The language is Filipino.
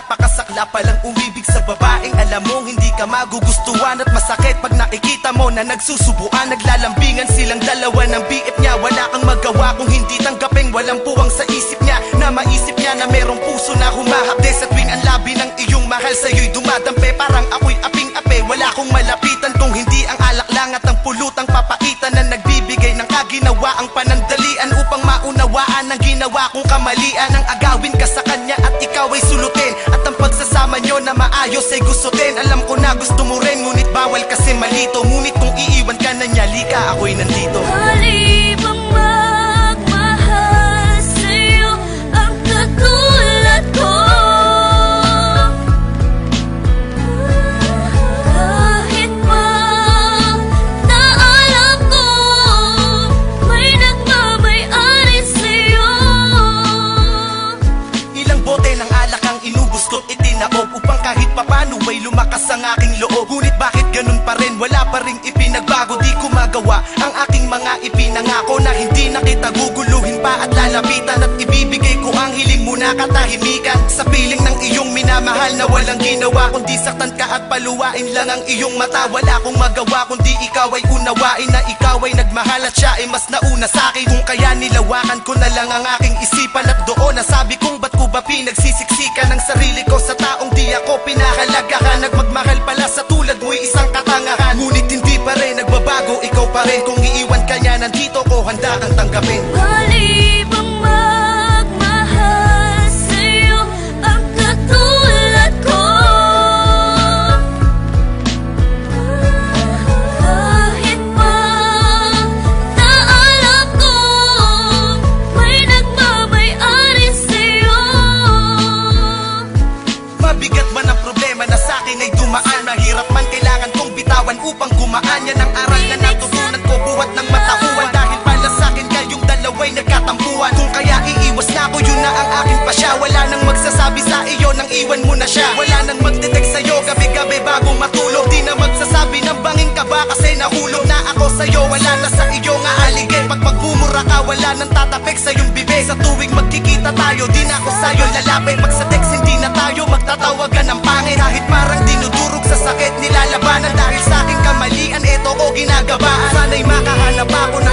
napakasakla palang umibig sa babaeng alam mong hindi ka magugustuhan. At masakit pag nakikita mo na nagsusubuan, naglalambingan silang dalawa ng BF niya. Wala kang magawa kung hindi tanggapin, walang puwang sa isip niya, na maisip niya na merong puso na humahapde. Sa tuwing ang labi ng iyong mahal sa'yo'y dumadampe, parang ako'y aping-ape. Wala kong malapitan kung hindi ang alak lang at ang pulutang papaitan na nagbibigay ng kaginawa ang panandalian upang maunawaan ang ginawa kong kamalian. Ang agawin ka sa kanya at ikaw ay sulutin, at ang pagsasama nyo na maayos ay gustutin. Alam ko na gusto mo rin, ngunit bawal kasi malito. Ngunit kung iiwan ka na niya, lika ako'y nandito. Halibang magmahal sa'yo ang katulad ko. Kahit pa na alam ko may nagmamay-ari sa'yo. Ilang bote ng alak ang inubos ko't itinaob upang kahit papano ay lumakas ang aking loob. Ngunit bakit ganun pa rin, wala pa ring ipinagbago. Di ko magawa ang aking mga ipinangako, na hindi na kita guguluhin pa at lalapitan. At ibibigay ko ang hiling mo na katahimikan sa piling ng iyong minamahal na walang ginawa kundi saktan ka at paluwain lang ang iyong mata. Wala akong magawa kundi ikaw ay unawain na ikaw ay nagmahal at siya ay mas nauna sa'kin. Kung kaya nilawakan ko na lang ang aking isipan, at doon nasabi kong ba't ko ba pinagsisiksikan ang sarili ko sa taong di ako pinahalagahan. Nagmagmahal pala sa tulad mo'y isang katangahan, ngunit hindi pa rin nagbabago, ikaw pa rin. Kung iiwan ka niya, nandito ko, handa kang tanggapin. Halibang magmahal sa'yo ang katulad ko. Kahit pa na alam ko may nagmamay-ari sa'yo. Mabigat man ang problema na sa'kin ay dumaan, mahirap man kailangan kong bitawan upang gumaan. Yan ang aral na natutunan ko buhat ng matauhan, dahil pala sa'kin kayong dalawa'y nagkatampuan. Kung kaya iiwas na ako, yun na ang aking pasya. Wala nang magsasabi sa iyo nang iwan mo na siya. Wala nang magdetect sa'yo gabi-gabi bago matulog. Di na magsasabi ng banging ka ba kasi nahulog na ako sa'yo. Wala na sa iyo nga aligay, pag magmumura ka wala nang tatapik sa iyong bibig. Sa tuwing magkikita tayo, di na ako sa'yo lalapit. Pag sa text hindi na tayo magtatawagan ng pangit, kahit parang dinudurog sa sakit nilalabanan. Dahil sa aking kamalian, eto ko ginagabaan. Sana'y makahanap ako na